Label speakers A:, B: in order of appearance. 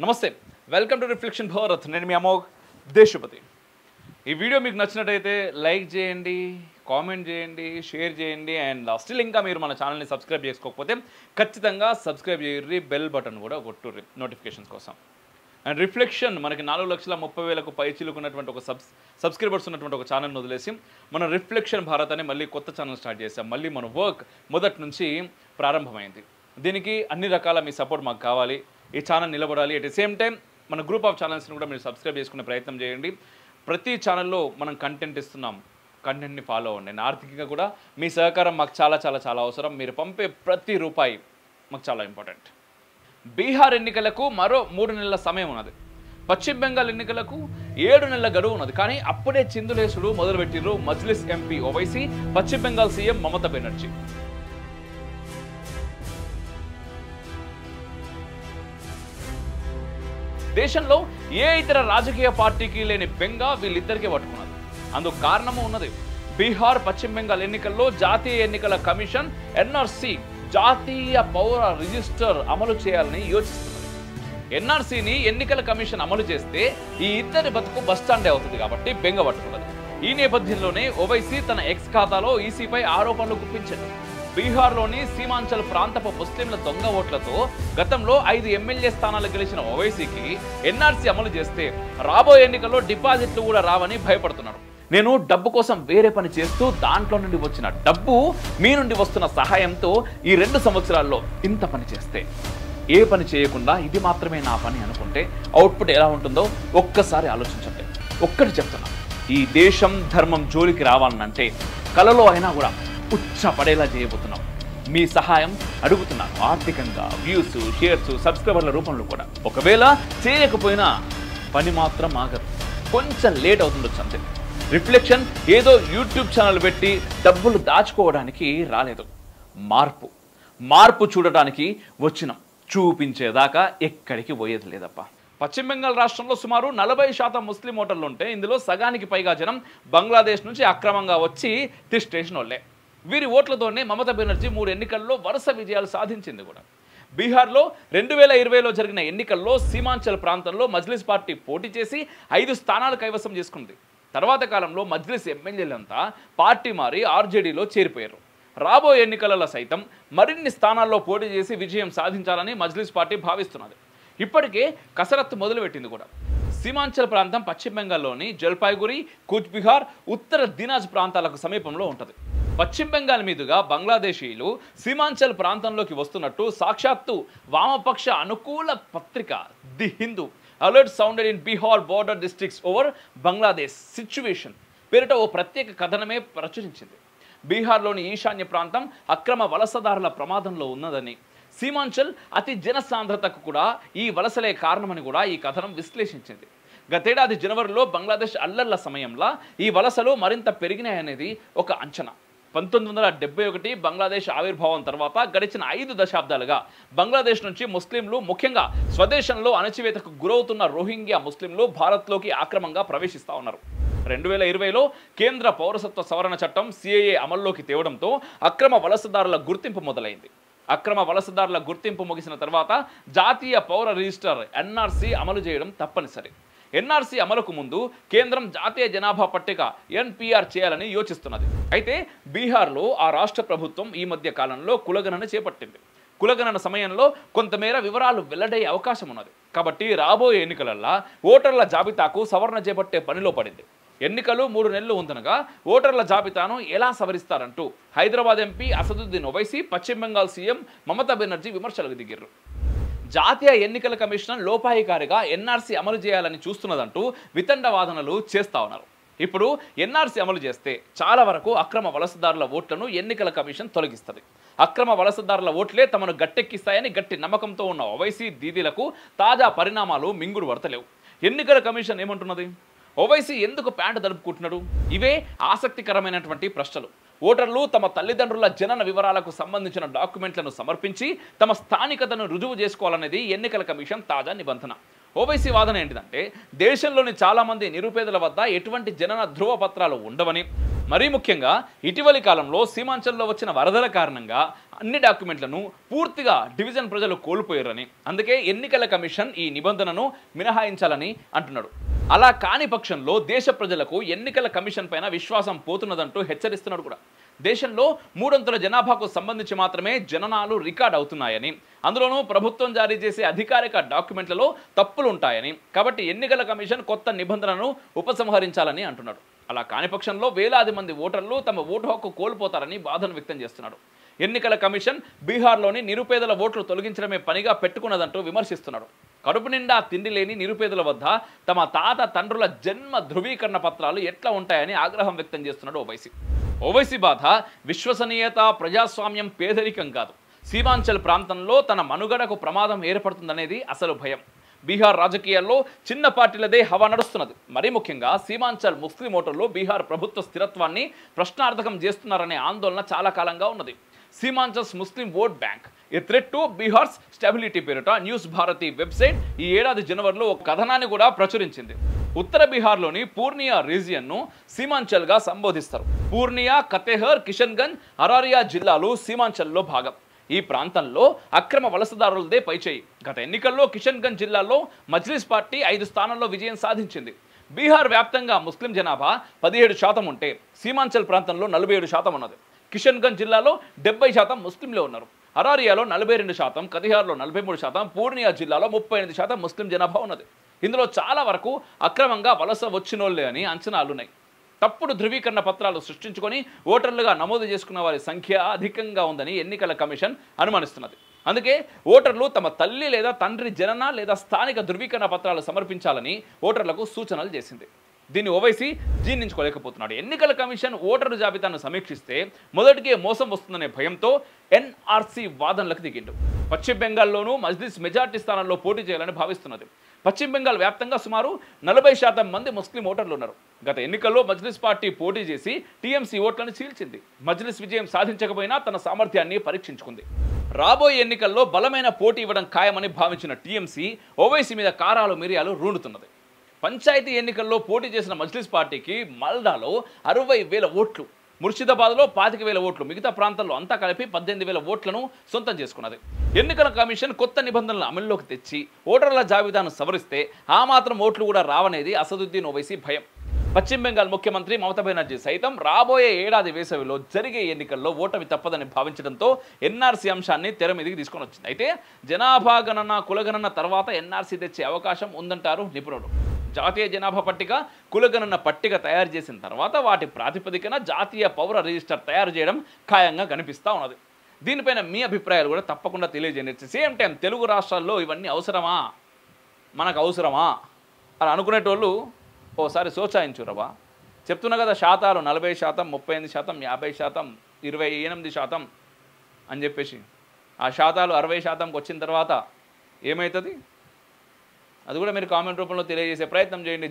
A: నమస్తే, welcome to reflection Bharat. నేను మీ అమోఘ్ దేశపతి. ఈ వీడియో మీకు నచ్చినట్టయితే లైక్ చేయండి, కామెంట్ చేయండి, షేర్ చేయండి. అండ్ స్టిల్ ఇంకా మీరు మన ఛానల్ని సబ్స్క్రైబ్ చేసుకోకపోతే ఖచ్చితంగా సబ్స్క్రైబ్ చేయర్రి, బెల్ బటన్ కూడా కొట్టుర్రి నోటిఫికేషన్స్ కోసం. అండ్ రిఫ్లెక్షన్ మనకి 4,30,000 పైచీలుకున్నటువంటి ఒక సబ్స్క్రైబర్స్ ఉన్నటువంటి ఒక ఛానల్ని వదిలేసి మన రిఫ్లెక్షన్ భారత్ అని మళ్ళీ కొత్త ఛానల్ స్టార్ట్ చేసాం. మళ్ళీ మన వర్క్ మొదటి నుంచి ప్రారంభమైంది. దీనికి అన్ని రకాల మీ సపోర్ట్ మాకు కావాలి. ఈ ఛానల్ నిలబడాలి. అట్ ది సేమ్ టైం మన గ్రూప్ ఆఫ్ ఛానల్స్ని కూడా మీరు సబ్స్క్రైబ్ చేసుకునే ప్రయత్నం చేయండి. ప్రతి ఛానల్లో మనం కంటెంట్ ఇస్తున్నాం, కంటెంట్ని ఫాలో అవ్వండి. ఆర్థికంగా కూడా మీ సహకారం మాకు చాలా చాలా చాలా అవసరం. మీరు పంపే ప్రతి రూపాయి మాకు చాలా ఇంపార్టెంట్. బీహార్ ఎన్నికలకు మరో 3 నెలల సమయం ఉన్నది. పశ్చిమ బెంగాల్ ఎన్నికలకు 7 నెలల గడువు ఉన్నది. కానీ అప్పుడే చిందులేసుడు మొదలుపెట్టిర్రు మజ్లిస్ ఎంపీ ఓవైసీ, పశ్చిమ బెంగాల్ సీఎం మమతా బెనర్జీ. దేశంలో ఏ ఇతర రాజకీయ పార్టీకి లేని బెంగ వీళ్ళిద్దరికీ పట్టుకున్నది. అందుకు కారణము ఉన్నది. బీహార్ పశ్చిమ బెంగాల్ ఎన్నికల్లో జాతీయ ఎన్నికల కమిషన్ ఎన్ఆర్సీ జాతీయ పౌర రిజిస్టర్ అమలు చేయాలని యోచిస్తున్నది. ఎన్ఆర్సీని ఎన్నికల కమిషన్ అమలు చేస్తే ఈ ఇద్దరి బతుకు బస్టాండే అవుతుంది కాబట్టి బెంగ పట్టుకున్నది. ఈ నేపథ్యంలోనే ఓవైసీ తన ఎక్స్ ఖాతాలో ఈసీపై ఆరోపణలు గుప్పించారు. బీహార్లోని సీమాంచల్ ప్రాంతపు ముస్లింల దొంగ ఓట్లతో గతంలో 5 ఎమ్మెల్యే స్థానాలు గెలిచిన ఓవైసీకి ఎన్ఆర్సీ అమలు చేస్తే రాబోయే ఎన్నికల్లో డిపాజిట్లు కూడా రావని భయపడుతున్నారు. నేను డబ్బు కోసం వేరే పని చేస్తూ దాంట్లో నుండి వచ్చిన డబ్బు మీ నుండి వస్తున్న సహాయంతో ఈ 2 సంవత్సరాల్లో ఇంత పని చేస్తే, ఏ పని చేయకుండా ఇది మాత్రమే నా పని అనుకుంటే అవుట్పుట్ ఎలా ఉంటుందో ఒక్కసారి ఆలోచించండి. ఒక్కటి చెప్తున్నా, ఈ దేశం ధర్మం జోలికి రావాలనంటే కలలో అయినా కూడా ఉచ్చపడేలా చేయబోతున్నాం. మీ సహాయం అడుగుతున్నాను. ఆర్థికంగా, వ్యూస్, షేర్స్, సబ్స్క్రైబర్ల రూపంలో కూడా. ఒకవేళ చేయకపోయినా పని మాత్రం ఆగదు. కొంచెం లేట్ అవుతుండొచ్చు అంతే. రిఫ్లెక్షన్ ఏదో యూట్యూబ్ ఛానల్ పెట్టి డబ్బులు దాచుకోవడానికి రాలేదు. మార్పు చూడడానికి వచ్చినాం. చూపించేదాకా ఎక్కడికి పోయేది లేదప్ప. పశ్చిమ బెంగాల్ రాష్ట్రంలో సుమారు 40% ముస్లిం ఓటర్లు ఉంటే ఇందులో సగానికి పైగా జనం బంగ్లాదేశ్ నుంచి అక్రమంగా వచ్చి స్టేషన్ వాళ్ళే. వీరి ఓట్లతోనే మమతా బెనర్జీ 3 ఎన్నికల్లో వరుస విజయాలు సాధించింది కూడా. బీహార్లో 2020లో జరిగిన ఎన్నికల్లో సీమాంచల్ ప్రాంతంలో మజ్లిస్ పార్టీ పోటీ చేసి 5 స్థానాలు కైవసం చేసుకుంది. తర్వాత కాలంలో మజ్లిస్ ఎమ్మెల్యేలంతా పార్టీ మారి ఆర్జేడీలో చేరిపోయారు. రాబోయే ఎన్నికలలో సైతం మరిన్ని స్థానాల్లో పోటీ చేసి విజయం సాధించాలని మజ్లిస్ పార్టీ భావిస్తున్నది. ఇప్పటికే కసరత్తు మొదలుపెట్టింది కూడా. సీమాంచల్ ప్రాంతం పశ్చిమ బెంగాల్లోని జల్పాయ్గురి, కూచ్బిహార్, ఉత్తర దినాజ్ ప్రాంతాలకు సమీపంలో ఉంటుంది. పశ్చిమ బెంగాల్ మీదుగా బంగ్లాదేశీయులు సీమాంచల్ ప్రాంతంలోకి వస్తున్నట్టు సాక్షాత్తు వామపక్ష అనుకూల పత్రిక the Hindu alert sounded in Bihar border districts over Bangladesh situation పేరిట ఓ ప్రత్యేక కథనమే ప్రచురించింది. బీహార్లోని ఈశాన్య ప్రాంతం అక్రమ వలసదారుల ప్రమాదంలో ఉన్నదని, సీమాంచల్ అతి జనసాంద్రతకు కూడా ఈ వలసలే కారణమని కూడా ఈ కథనం విశ్లేషించింది. గతేడాది జనవరిలో బంగ్లాదేశ్ అల్లర్ల సమయంలో ఈ వలసలు మరింత పెరిగినాయనేది ఒక అంచనా. 1971 బంగ్లాదేశ్ ఆవిర్భావం తర్వాత గడిచిన 5 దశాబ్దాలుగా బంగ్లాదేశ్ నుంచి ముస్లింలు, ముఖ్యంగా స్వదేశంలో అణచివేతకు గురవుతున్న రోహింగ్యా ముస్లింలు భారత్లోకి ఆక్రమంగా ప్రవేశిస్తూ ఉన్నారు. 2020లో కేంద్ర పౌరసత్వ సవరణ చట్టం సిఏఏ అమల్లోకి తేవడంతో అక్రమ వలసదారుల గుర్తింపు మొదలైంది. అక్రమ వలసదారుల గుర్తింపు ముగిసిన తర్వాత జాతీయ పౌర రిజిస్టర్ ఎన్ఆర్సీ అమలు చేయడం తప్పనిసరి. ఎన్ఆర్సీ అమలుకు ముందు కేంద్రం జాతీయ జనాభా పట్టిక ఎన్పిఆర్ చేయాలని యోచిస్తున్నది. అయితే బీహార్లో ఆ రాష్ట్ర ప్రభుత్వం ఈ మధ్య కాలంలో కులగణన చేపట్టింది. కులగణన సమయంలో కొంతమేర వివరాలు వెల్లడయ్యే అవకాశం ఉన్నది. కాబట్టి రాబోయే ఎన్నికలల్లో ఓటర్ల జాబితాకు సవరణ చేపట్టే పనిలో పడింది. ఎన్నికలు 3 నెలలు ఉందనగా ఓటర్ల జాబితాను ఎలా సవరిస్తారంటూ హైదరాబాద్ ఎంపీ అసదుద్దీన్ ఓవైసీ, పశ్చిమ బెంగాల్ సీఎం మమతా బెనర్జీ విమర్శలకు దిగారు. జాతీయ ఎన్నికల కమిషన్ లోపాయికారిగా ఎన్ఆర్సీ అమలు చేయాలని చూస్తున్నదంటూ వితండవాదనలు చేస్తా ఉన్నారు. ఇప్పుడు ఎన్ఆర్సీ అమలు చేస్తే చాలా వరకు అక్రమ వలసదారుల ఓట్లను ఎన్నికల కమిషన్ తొలగిస్తుంది. అక్రమ వలసదారుల ఓట్లే తమను గట్టెక్కిస్తాయని గట్టి నమ్మకంతో ఉన్న ఓవైసీ దీదీలకు తాజా పరిణామాలు మింగుడు పడతలేవు. ఎన్నికల కమిషన్ ఏమంటున్నది? ఓవైసీ ఎందుకు ప్యాంటు దడుపుకుంటున్నాడు? ఇవే ఆసక్తికరమైనటువంటి ప్రశ్నలు. ఓటర్లు తమ తల్లిదండ్రుల జనన వివరాలకు సంబంధించిన డాక్యుమెంట్లను సమర్పించి తమ స్థానికతను రుజువు చేసుకోవాలనేది ఎన్నికల కమిషన్ తాజా నిబంధన. ఓవైసీ వాదన ఏంటిదంటే, దేశంలోని చాలామంది నిరుపేదల వద్ద ఎటువంటి జనన ధృవపత్రాలు ఉండవని, మరీ ముఖ్యంగా ఇటీవలి కాలంలో సీమాంచల్లో వచ్చిన వరదల కారణంగా అన్ని డాక్యుమెంట్లను పూర్తిగా డివిజన్ ప్రజలు కోల్పోయారని, అందుకే ఎన్నికల కమిషన్ ఈ నిబంధనను మినహాయించాలని అంటున్నాడు. అలా కాని పక్షంలో దేశ ప్రజలకు ఎన్నికల కమిషన్ పైన విశ్వాసం పోతున్నదంటూ హెచ్చరిస్తున్నాడు కూడా. దేశంలో 300 జనాభాకు సంబంధించి మాత్రమే జననాలు రికార్డ్ అవుతున్నాయని, అందులోనూ ప్రభుత్వం జారీ చేసే అధికారిక డాక్యుమెంట్లలో తప్పులు ఉంటాయని, కాబట్టి ఎన్నికల కమిషన్ కొత్త నిబంధనను ఉపసంహరించాలని అంటున్నాడు. అలా కాని పక్షంలో వేలాది మంది ఓటర్లు తమ ఓటు హక్కు కోల్పోతారని బాధను వ్యక్తం చేస్తున్నాడు. ఎన్నికల కమిషన్ బీహార్లోని నిరుపేదల ఓట్లు తొలగించడమే పనిగా పెట్టుకున్నదంటూ విమర్శిస్తున్నాడు. కడుపు నిండా తిండి లేని నిరుపేదల వద్ద తమ తాత తండ్రుల జన్మ ధృవీకరణ పత్రాలు ఎట్లా ఉంటాయని ఆగ్రహం వ్యక్తం చేస్తున్నాడు ఓవైసీ బాధ విశ్వసనీయత, ప్రజాస్వామ్యం, పేదరికం కాదు. సీమాంచల్ ప్రాంతంలో తన మనుగడకు ప్రమాదం ఏర్పడుతుందనేది అసలు భయం. బీహార్ రాజకీయాల్లో చిన్న పార్టీలదే హవా నడుస్తున్నది. మరీ ముఖ్యంగా సీమాంచల్ ముస్లిం ఓటర్లు బీహార్ ప్రభుత్వ స్థిరత్వాన్ని ప్రశ్నార్థకం చేస్తున్నారనే ఆందోళన చాలా కాలంగా ఉన్నది. Seemanchal's Muslim vote bank a threat to Bihar's stability పేరిట న్యూస్ భారతి వెబ్సైట్ ఈ ఏడాది జనవరిలో ఒక కథనాన్ని కూడా ప్రచురించింది. ఉత్తర బీహార్లోని పూర్నియా రీజియన్ను సీమాంచల్గా సంబోధిస్తారు. పూర్నియా, కతేహర్, కిషన్గంజ్, అరారియా జిల్లాలు సీమాంచల్లో భాగం. ఈ ప్రాంతంలో అక్రమ వలసదారులదే పైచేయి. గత ఎన్నికల్లో కిషన్గంజ్ జిల్లాలో మజ్లిస్ పార్టీ 5 స్థానాల్లో విజయం సాధించింది. బీహార్ వ్యాప్తంగా ముస్లిం జనాభా 17% ఉంటే సీమాంచల్ ప్రాంతంలో 47% ఉన్నది. కిషన్గంజ్ జిల్లాలో 70% ముస్లింలు ఉన్నారు. అరారియాలో 42%, కతిహార్లో 43%, పూర్నియా జిల్లాలో 38% ముస్లిం జనాభా ఉన్నది. ఇందులో చాలా వరకు అక్రమంగా వలస వచ్చినోళ్లే అని అంచనాలున్నాయి. తప్పుడు ధృవీకరణ పత్రాలు సృష్టించుకొని ఓటర్లుగా నమోదు చేసుకున్న వారి సంఖ్య అధికంగా ఉందని ఎన్నికల కమిషన్ అనుమానిస్తున్నది. అందుకే ఓటర్లు తమ తల్లి లేదా తండ్రి జనన లేదా స్థానిక ధృవీకరణ పత్రాలు సమర్పించాలని ఓటర్లకు సూచనలు చేసింది. దీన్ని ఓవైసీ జీర్ణించుకోలేకపోతున్నాడు. ఎన్నికల కమిషన్ ఓటరు జాబితాను సమీక్షిస్తే మొదటికే మోసం వస్తుందనే భయంతో ఎన్ఆర్సీ వాదనలకు దిగిండు. పశ్చిమ బెంగాల్లోనూ మజ్లిస్ మెజార్టీ స్థానాల్లో పోటీ చేయాలని భావిస్తున్నది. పశ్చిమ బెంగాల్ వ్యాప్తంగా సుమారు 40% మంది ముస్లిం ఓటర్లు ఉన్నారు. గత ఎన్నికల్లో మజ్లిస్ పార్టీ పోటీ చేసి టీఎంసీ ఓట్లను చీల్చింది. మజ్లిస్ విజయం సాధించకపోయినా తన సామర్థ్యాన్ని పరీక్షించుకుంది. రాబోయే ఎన్నికల్లో బలమైన పోటీ ఇవ్వడం ఖాయమని భావించిన టీఎంసీ ఓవైసీ మీద కారాలు మిరియాలు రూండుతున్నది. పంచాయతీ ఎన్నికల్లో పోటీ చేసిన మజ్లిస్ పార్టీకి మల్డాలో 60,000 ఓట్లు, ముర్షిదాబాద్లో 25,000 ఓట్లు, మిగతా ప్రాంతాల్లో అంతా కలిపి 18,000 ఓట్లను సొంతం చేసుకున్నది. ఎన్నికల కమిషన్ కొత్త నిబంధనలు అమల్లోకి తెచ్చి ఓటర్ల జాబితాను సవరిస్తే ఆ మాత్రం ఓట్లు కూడా రావనేది అసదుద్దీన్ ఓవైసీ భయం. పశ్చిమ బెంగాల్ ముఖ్యమంత్రి మమతా బెనర్జీ సైతం రాబోయే ఏడాది వేసవిలో జరిగే ఎన్నికల్లో ఓటమి తప్పదని భావించడంతో ఎన్ఆర్సీ అంశాన్ని తెర మీదకి తీసుకొని వచ్చింది. అయితే జనాభా గణన, కులగణన తర్వాత ఎన్ఆర్సీ తెచ్చే అవకాశం ఉందంటారు నిపుణులు. జాతీయ జనాభా పట్టిక, కులగణన పట్టిక తయారు చేసిన తర్వాత వాటి ప్రాతిపదికన జాతీయ పౌర రిజిస్టర్ తయారు చేయడం ఖాయంగా కనిపిస్తూ ఉన్నది. దీనిపైన మీ అభిప్రాయాలు కూడా తప్పకుండా తెలియజేయండి. సేమ్ టైం తెలుగు రాష్ట్రాల్లో ఇవన్నీ అవసరమా, మనకు అవసరమా అని అనుకునేటోళ్ళు ఓసారి సోచాయించురవా. చెప్తున్నా కదా, శాతాలు 40%, 38%, 50%, 28% అని చెప్పేసి ఆ శాతాలు 60%కి వచ్చిన తర్వాత ఏమవుతుంది అది కూడా మీరు కామెంట్ రూపంలో తెలియజేసే ప్రయత్నం చేయండి.